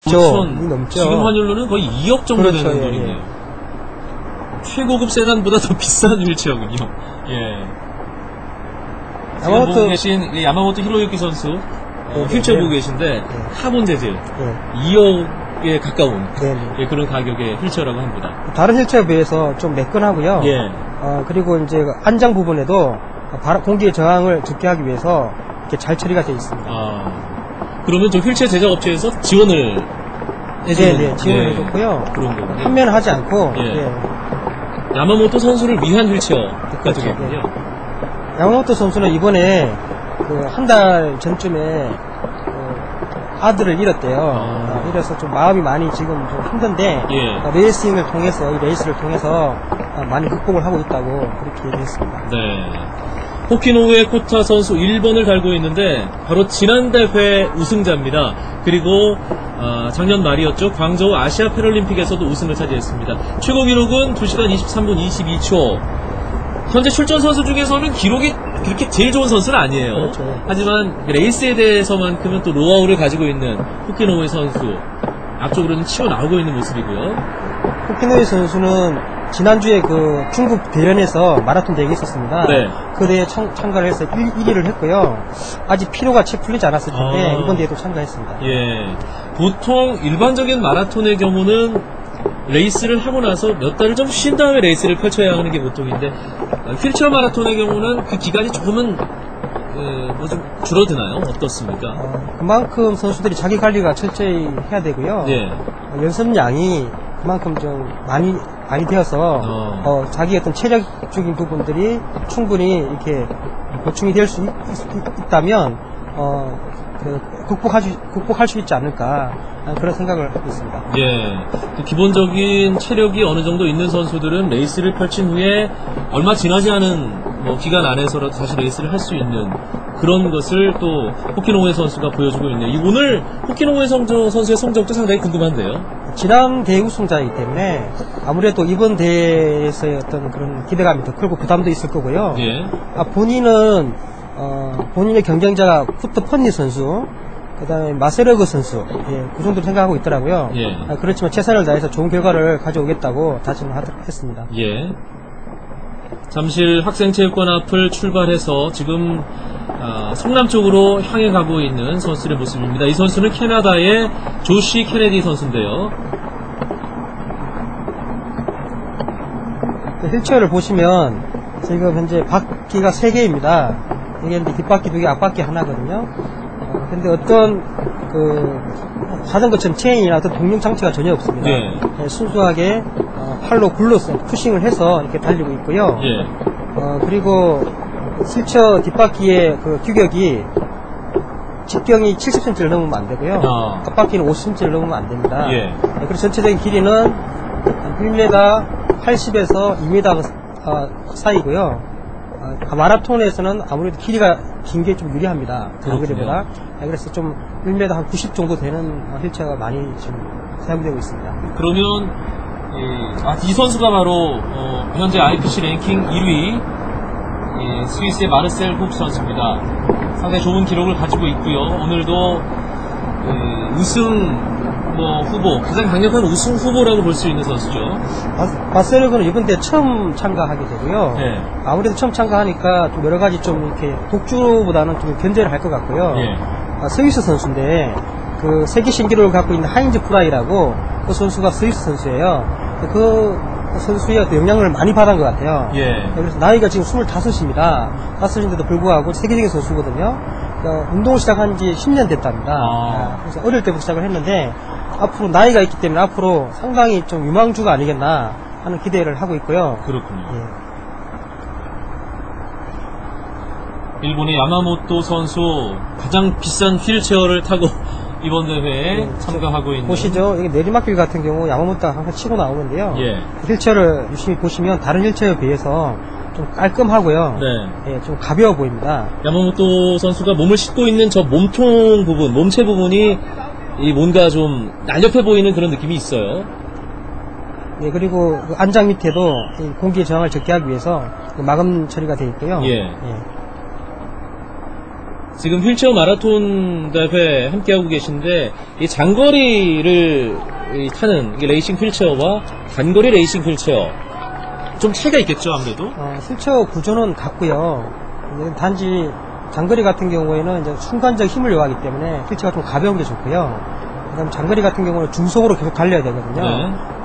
5천 넘죠. 지금 환율로는 거의 2억 정도 그렇죠, 되는 예, 돈이네요. 최고급 세단보다 더 비싼 휠체어군요. 예. 지금 보고 계신 야마모토 히로유키 선수 휠체어 보고 계신데 카본 재질 2억에 가까운 그런 가격의 휠체어라고 합니다. 다른 휠체어에 비해서 좀 매끈하고요. 예. 그리고 이제 안장 부분에도 공기의 저항을 적게 하기 위해서 이렇게 잘 처리가 되어 있습니다. 그러면 저 휠체어 제작 업체에서 지원을 해주는 지원을 해줬고요. 그런 거군요. 판매는 하지 않고 야마모토 선수를 위한 휠체어가 되겠군요. 야마모토 선수는 이번에 한 달 전쯤에 아들을 잃었대요. 이래서 좀 마음이 많이 지금 좀 힘든데 레이싱을 통해서 이 레이스를 통해서 많이 극복을 하고 있다고 그렇게 얘기했습니다. 네. 호키노우에 코타 선수 1번을 달고 있는데 바로 지난 대회 우승자입니다. 그리고 작년 말이었죠. 광저우 아시아 패럴림픽에서도 우승을 차지했습니다. 최고 기록은 2시간 23분 22초. 현재 출전 선수 중에서는 기록이 그렇게 제일 좋은 선수는 아니에요. 그렇죠. 하지만 레이스에 대해서만큼은 또 노하우를 가지고 있는 호키노우의 선수 앞쪽으로는 치고 나오고 있는 모습이고요. 호키노우 선수는 지난주에 중국 대련에서 마라톤 대회가 있었습니다. 그 대회에 참가를 해서 1위를 했고요. 아직 피로가 채 풀리지 않았을 텐데 이번 대회도 참가했습니다. 예. 보통 일반적인 마라톤의 경우는 레이스를 하고 나서 몇 달을 좀 쉰 다음에 레이스를 펼쳐야 하는 게 보통인데 휠체어 마라톤의 경우는 그 기간이 조금은 좀 줄어드나요? 어떻습니까? 그만큼 선수들이 자기 관리가 철저히 해야 되고요. 연습량이 그만큼 좀 많이 되어서 자기 어떤 체력적인 부분들이 충분히 이렇게 보충이 될 수 있다면 극복할 수 있지 않을까 그런 생각을 하고 있습니다. 기본적인 체력이 어느 정도 있는 선수들은 레이스를 펼친 후에 얼마 지나지 않은 기간 안에서라도 다시 레이스를 할 수 있는 그런 것을 또 호키노우의 선수가 보여주고 있네요. 오늘 호키노우의 선수의 성적도 상당히 궁금한데요. 지난 대회 우승자이기 때문에 아무래도 이번 대회에서의 어떤 그런 기대감이 더 크고 부담도 있을 거고요. 본인은 본인의 경쟁자가 쿠트 펀니 선수, 그 다음에 마세르그 선수, 그 정도로 생각하고 있더라고요. 그렇지만 최선을 다해서 좋은 결과를 가져오겠다고 다짐을 했습니다. 잠실 학생체육관 앞을 출발해서 지금 성남 쪽으로 향해 가고 있는 선수들의 모습입니다. 이 선수는 캐나다의 조시 케네디 선수인데요. 휠체어를 보시면 지금 현재 바퀴가 3개입니다. 이게 뒷바퀴 2개, 앞바퀴 하나거든요. 근데 어떤 자전거처럼 체인이나 어떤 동력 장치가 전혀 없습니다. 순수하게 팔로 굴러서 푸싱을 해서 이렇게 달리고 있고요. 그리고 휠체어 뒷바퀴의 규격이 직경이 70cm를 넘으면 안 되고요. 앞바퀴는 50cm를 넘으면 안 됩니다. 그리고 전체적인 길이는 1m 80에서 2m 사이고요. 마라톤에서는 아무래도 길이가 긴 게 좀 유리합니다. 장거리보다. 그래서 좀 1m 한 90 정도 되는 휠체어가 많이 지금 사용되고 있습니다. 그러면 이 선수가 바로 현재 IPC 랭킹 1위 스위스의 마르셀 훅 선수입니다. 상당히 좋은 기록을 가지고 있고요. 오늘도 우승 후보, 가장 강력한 우승 후보라고 볼 수 있는 선수죠. 마세르그는 이번 대회 처음 참가하게 되고요. 아무래도 처음 참가하니까 좀 여러 가지 좀 이렇게 독주보다는 좀 견제를 할 것 같고요. 스위스 선수인데 세계 신기록을 갖고 있는 하인즈 프라이라고 그 선수가 스위스 선수예요. 그 선수의 영향을 많이 받은 것 같아요. 그래서 나이가 지금 25입니다. 5인데도 불구하고 세계적인 선수거든요. 운동을 시작한 지 10년 됐답니다. 그래서 어릴 때부터 시작을 했는데 앞으로 나이가 있기 때문에 앞으로 상당히 좀 유망주가 아니겠나 하는 기대를 하고 있고요. 그렇군요. 일본의 야마모토 선수 가장 비싼 휠체어를 타고 이번 대회에 참가하고 있는 보시죠. 이게 내리막길 같은 경우 야마모토가 항상 치고 나오는데요. 휠체어를 유심히 보시면 다른 휠체어에 비해서 좀 깔끔하고요. 좀 가벼워 보입니다. 야마모토 선수가 몸을 싣고 있는 저 몸통 부분, 몸체 부분이 뭔가 좀 날렵해 보이는 그런 느낌이 있어요. 그리고 안장 밑에도 공기의 저항을 적게 하기 위해서 마감 처리가 되어 있고요. 지금 휠체어 마라톤 대회 함께하고 계신데, 이 장거리를 타는 레이싱 휠체어와 단거리 레이싱 휠체어, 좀 차이가 있겠죠, 아무래도? 휠체어 구조는 같고요. 단지 장거리 같은 경우에는 이제 순간적 힘을 요하기 때문에 휠체어가 좀 가벼운 게 좋고요. 그다음 장거리 같은 경우는 중속으로 계속 달려야 되거든요.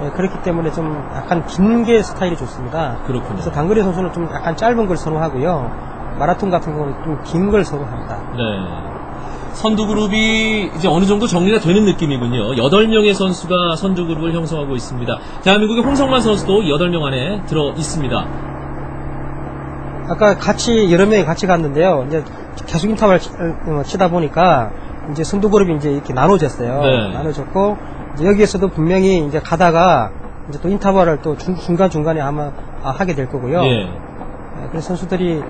네, 그렇기 때문에 좀 약간 긴 게 스타일이 좋습니다. 그렇군요. 그래서 단거리 선수는 좀 약간 짧은 걸 선호하고요. 마라톤 같은 경우는 좀 긴 걸 선호합니다. 네. 선두 그룹이 이제 어느 정도 정리가 되는 느낌이군요. 8명의 선수가 선두 그룹을 형성하고 있습니다. 대한민국의 홍성만 선수도 8명 안에 들어 있습니다. 아까 여러 명이 같이 갔는데요. 이제 계속 인터벌 치다 보니까 이제 선두 그룹이 이제 이렇게 나눠졌어요. 네. 나눠졌고, 이제 여기에서도 분명히 이제 가다가 이제 또 인터벌을 또 중간중간에 아마 하게 될 거고요. 예. 그래서 선수들이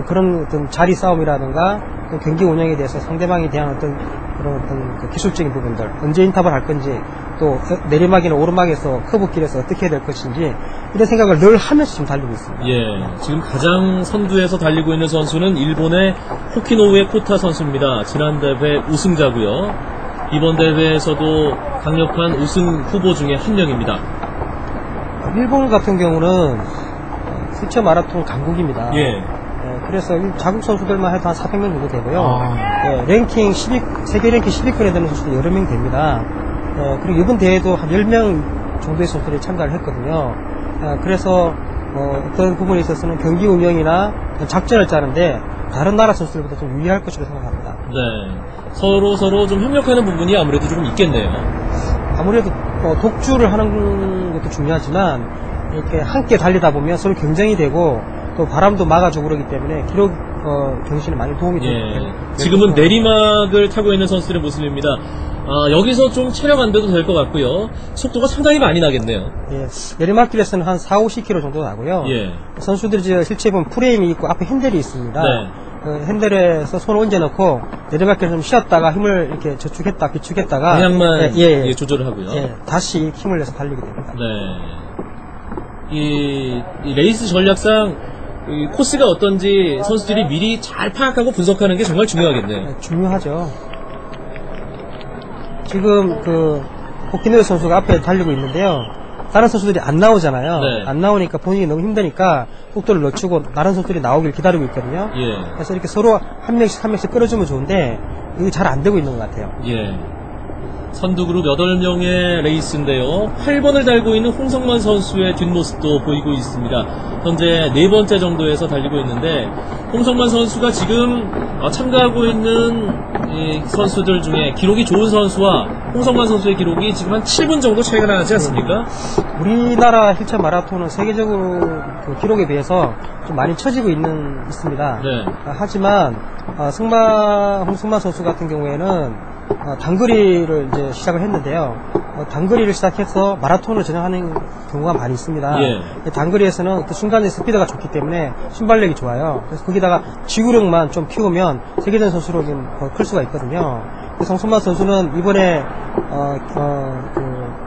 그런 어떤 자리 싸움이라든가 경기 운영에 대해서 상대방에 대한 그런 그 기술적인 부분들, 언제 인터벌 할 건지, 또 내리막이나 오르막에서 커브길에서 어떻게 해야 될 것인지, 이런 생각을 늘 하면서 지금 달리고 있습니다. 예, 지금 가장 선두에서 달리고 있는 선수는 일본의 호키노우의 코타 선수입니다. 지난 대회 우승자고요. 이번 대회에서도 강력한 우승 후보 중에 한 명입니다. 일본 같은 경우는 휠체어 마라톤 강국입니다. 예. 그래서 자국 선수들만 해도 한 400명 정도 되고요. 랭킹 10위, 세계 랭킹 10위권에 드는 선수도 여러 명 됩니다. 그리고 이번 대회도 한 10명 정도의 선수들이 참가를 했거든요. 그래서 어떤 부분에 있어서는 경기 운영이나 작전을 짜는데 다른 나라 선수들보다 좀 유리할 것이라고 생각합니다. 네. 서로 좀 협력하는 부분이 아무래도 조금 있겠네요. 아무래도 독주를 하는 것도 중요하지만 이렇게 함께 달리다 보면 서로 경쟁이 되고 또 바람도 막아주고 그러기 때문에 기록 경신에 많이 도움이 됩니다. 지금은 내리막을 타고 있는 선수들의 모습입니다. 여기서 좀 체력 안 돼도 될 것 같고요. 속도가 상당히 많이 나겠네요. 예, 내리막길에서는 한 4-50km 정도 나고요. 예. 선수들이 실제 보면 프레임이 있고 앞에 핸들이 있습니다. 네. 핸들에서 손을 얹어놓고 내리막길에 좀 쉬었다가 힘을 이렇게 저축했다 비축했다가 방향만 조절을 하고요. 다시 힘을 내서 달리게 됩니다. 네. 이 레이스 전략상 이 코스가 어떤지 선수들이 미리 잘 파악하고 분석하는 게 정말 중요하겠네요. 네, 중요하죠. 지금 호키노우 선수가 앞에 달리고 있는데요. 다른 선수들이 안 나오잖아요. 네. 안 나오니까 본인이 너무 힘드니까 속도를 늦추고 다른 선수들이 나오길 기다리고 있거든요. 예. 그래서 이렇게 서로 한 명씩 끌어주면 좋은데 이게 잘 안 되고 있는 것 같아요. 예. 선두그룹 8명의 레이스인데요. 8번을 달고 있는 홍성만 선수의 뒷모습도 보이고 있습니다. 현재 4번째 정도에서 달리고 있는데 홍성만 선수가 지금 참가하고 있는 이 선수들 중에 기록이 좋은 선수와 홍성만 선수의 기록이 지금 한 7분 정도 차이가 나지 않습니까? 우리나라 휠체어 마라톤은 세계적으로 그 기록에 비해서 좀 많이 처지고 있습니다. 네. 하지만 홍성만 선수 같은 경우에는 단거리를 이제 시작을 했는데요. 단거리를 시작해서 마라톤을 전향하는 경우가 많이 있습니다. 예. 단거리에서는 그 순간의 스피드가 좋기 때문에 순발력이 좋아요. 그래서 거기다가 지구력만 좀 키우면 세계적인 선수로 클 수가 있거든요. 그래서 홍성만 선수는 이번에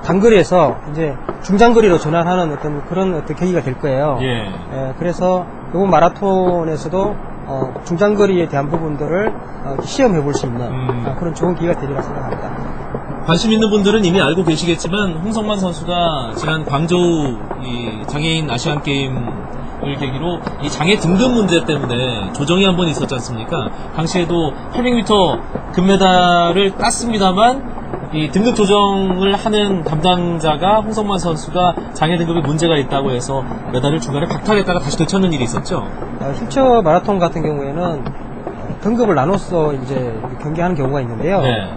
단거리에서 이제 중장거리로 전환하는 그런 계기가 될 거예요. 예. 그래서 이번 마라톤에서도 중장거리에 대한 부분들을 시험해 볼 수 있는 그런 좋은 기회가 되리라 생각합니다. 관심 있는 분들은 이미 알고 계시겠지만 홍성만 선수가 지난 광저우 이 장애인 아시안 게임을 계기로 이 장애 등급 문제 때문에 조정이 한 번 있었지 않습니까? 당시에도 800m 금메달을 땄습니다만 이 등급 조정을 하는 담당자가 홍성만 선수가 장애 등급에 문제가 있다고 해서 메달을 중간에 박탈했다가 다시 되찾는 일이 있었죠. 휠체어 마라톤 같은 경우에는 등급을 나눠서 이제 경기하는 경우가 있는데요. 네.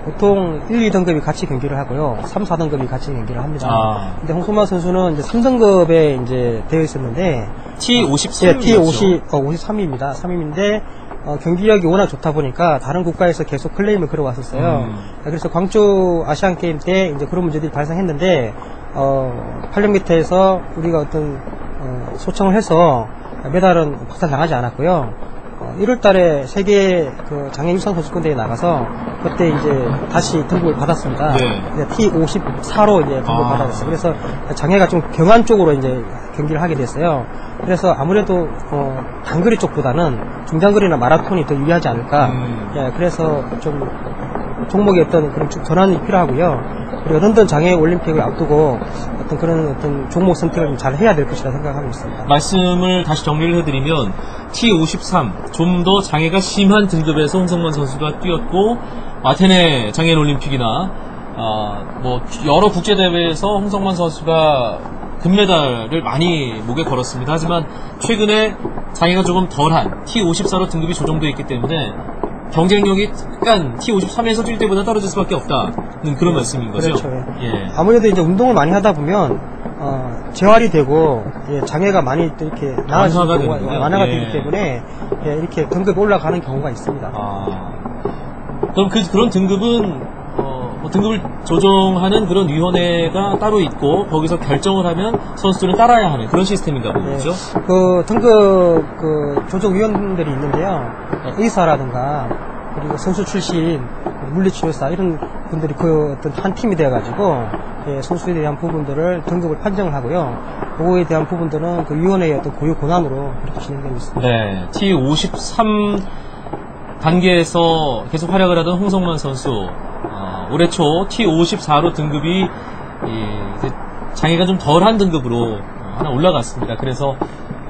보통 1, 2등급이 같이 경기를 하고요. 3, 4등급이 같이 경기를 합니다. 근데 홍성만 선수는 이제 3등급에 이제 되어 있었는데 T53. T53입니다. 3위인데 경기력이 워낙 좋다 보니까 다른 국가에서 계속 클레임을 걸어왔었어요. 그래서 광주 아시안 게임 때 이제 그런 문제들이 발생했는데 800m에서 우리가 소청을 해서 메달은 박탈당하지 않았고요. 1월 달에 세계 그 장애 유산 선수권대회에 나가서 그때 이제 다시 등급을 받았습니다. 네. T54로 이제 등급을 받았어요. 그래서 장애가 좀 경한 쪽으로 이제 경기를 하게 됐어요. 그래서 아무래도 단거리 쪽보다는 중장거리나 마라톤이 더 유리하지 않을까. 예, 그래서 좀 종목의 어떤 그런 전환이 필요하고요. 그리고 런던 장애 올림픽을 앞두고 어떤 종목 선택을 좀 잘 해야 될 것이라 생각하고 있습니다. 말씀을 다시 정리를 해드리면 T53 좀 더 장애가 심한 등급에서 홍성만 선수가 뛰었고 아테네 장애인 올림픽이나 뭐 여러 국제 대회에서 홍성만 선수가 금메달을 많이 목에 걸었습니다. 하지만 최근에 장애가 조금 덜한 T54로 등급이 조정되어 있기 때문에 경쟁력이 약간 T53에서 뛸 때보다 떨어질 수밖에 없다는 그런 말씀인 거죠. 그렇죠. 예. 아무래도 이제 운동을 많이 하다 보면 재활이 되고 장애가 많이 또 이렇게 나아지는 경우가 완화가 되기 때문에 이렇게 등급이 올라가는 경우가 있습니다. 그럼 그런 등급은 등급을 조정하는 그런 위원회가 따로 있고 거기서 결정을 하면 선수들은 따라야 하는 그런 시스템인가 보죠. 그 등급 조정위원들이 있는데요. 의사라든가 그리고 선수 출신 물리치료사 이런 분들이 그 어떤 한 팀이 되어가지고 선수에 대한 부분들을 등급을 판정을 하고요. 그거에 대한 부분들은 그 위원회의 어떤 고유 권한으로 그렇게 진행되고 있습니다. 네, T53 단계에서 계속 활약을 하던 홍성만 선수 올해 초 T54로 등급이 이제 장애가 좀 덜한 등급으로 하나 올라갔습니다. 그래서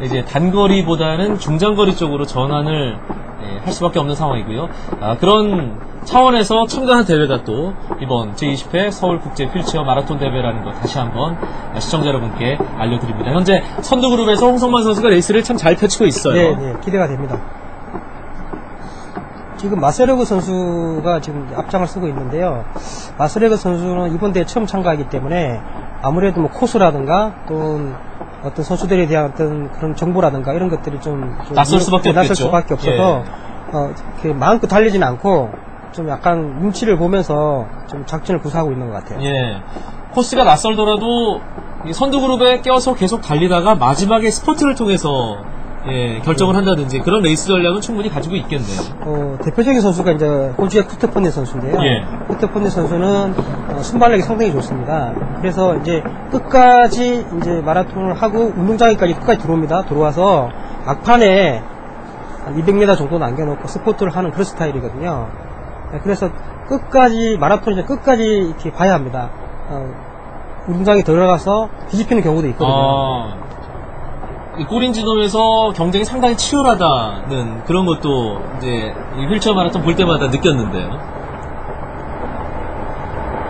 이제 단거리보다는 중장거리 쪽으로 전환을 할 수밖에 없는 상황이고요. 그런 차원에서 참가한 대회가 또 이번 제20회 서울국제 휠체어 마라톤 대회라는 거 다시 한번 시청자 여러분께 알려드립니다. 현재 선두그룹에서 홍성만 선수가 레이스를 참 잘 펼치고 있어요. 네, 기대가 됩니다. 지금 마세르그 선수가 지금 앞장을 쓰고 있는데요. 마세르그 선수는 이번 대회에 처음 참가하기 때문에 아무래도 뭐 코스라든가 또 어떤 선수들에 대한 어떤 그런 정보라든가 이런 것들이 좀 낯설 수밖에 없어서 이렇게 마음껏 달리지는 않고 좀 약간 눈치를 보면서 좀 작전을 구사하고 있는 것 같아요. 예. 코스가 낯설더라도 선두그룹에 껴서 계속 달리다가 마지막에 스퍼트를 통해서 결정을 한다든지 그런 레이스 전략은 충분히 가지고 있겠네요. 대표적인 선수가 이제 호주의 쿠트폰네 선수인데요. 쿠트폰네 선수는 순발력이 상당히 좋습니다. 그래서 이제 끝까지 이제 마라톤을 하고 운동장에까지 끝까지 들어옵니다. 들어와서 막판에 한 200m 정도 남겨놓고 스포트를 하는 그런 스타일이거든요. 그래서 끝까지 마라톤 끝까지 이렇게 봐야 합니다. 운동장에 들어가서 뒤집히는 경우도 있거든요. 꼬린 지점에서 경쟁이 상당히 치열하다는 그런 것도 이제 이 휠체어 마라톤 볼 때마다 느꼈는데요.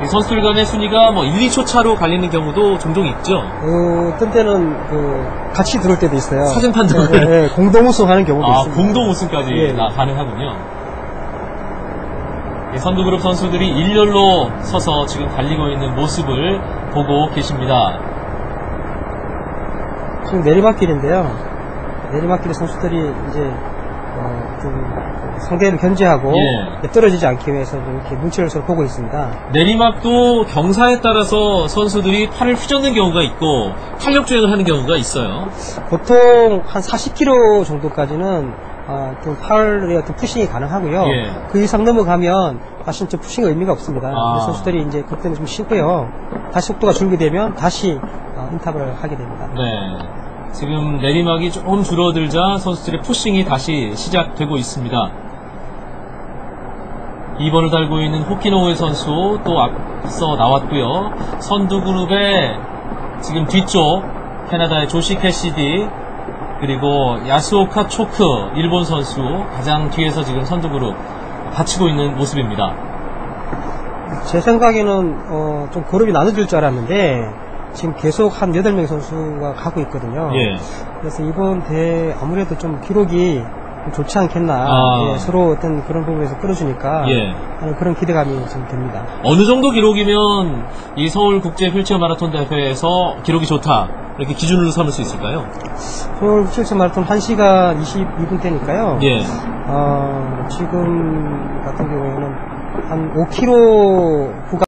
이 선수들 간의 순위가 뭐 1, 2초 차로 갈리는 경우도 종종 있죠. 어떤 때는 같이 들어올 때도 있어요. 사진 판독을 공동 우승하는 경우도 있습니다. 공동 우승까지 가능하군요. 이 선두그룹 선수들이 일렬로 서서 지금 달리고 있는 모습을 보고 계십니다. 지금 내리막길인데요. 내리막길에 선수들이 이제 좀 상대를 견제하고 떨어지지 않기 위해서 이렇게 눈치를 서로 보고 있습니다. 내리막도 경사에 따라서 선수들이 팔을 휘젓는 경우가 있고 탄력 주행을 하는 경우가 있어요. 보통 한 40km 정도까지는 좀 팔의 어떤 푸싱이 가능하고요. 그 이상 넘어가면 사실 좀 푸싱의 의미가 없습니다. 선수들이 이제 그때는 좀 쉬고요. 다시 속도가 줄게 되면 다시 인탑을 하게 됩니다. 네. 지금 내리막이 조금 줄어들자 선수들의 푸싱이 다시 시작되고 있습니다. 2번을 달고 있는 호키노우에 선수 또 앞서 나왔고요. 선두그룹의 지금 뒤쪽 캐나다의 조시 캐시디 그리고 야스오카 초크 일본 선수 가장 뒤에서 지금 선두그룹 받치고 있는 모습입니다. 제 생각에는 좀 그룹이 나눠질 줄 알았는데 지금 계속 한 8명 선수가 가고 있거든요. 그래서 이번 대회 아무래도 좀 기록이 좋지 않겠나. 서로 어떤 그런 부분에서 끌어주니까 하는 그런 기대감이 좀 듭니다. 어느 정도 기록이면 이 서울국제 휠체어 마라톤 대회에서 기록이 좋다 이렇게 기준으로 삼을 수 있을까요? 서울 휠체어 마라톤 1시간 22분 대니까요. 지금 같은 경우에는 한 5km 구간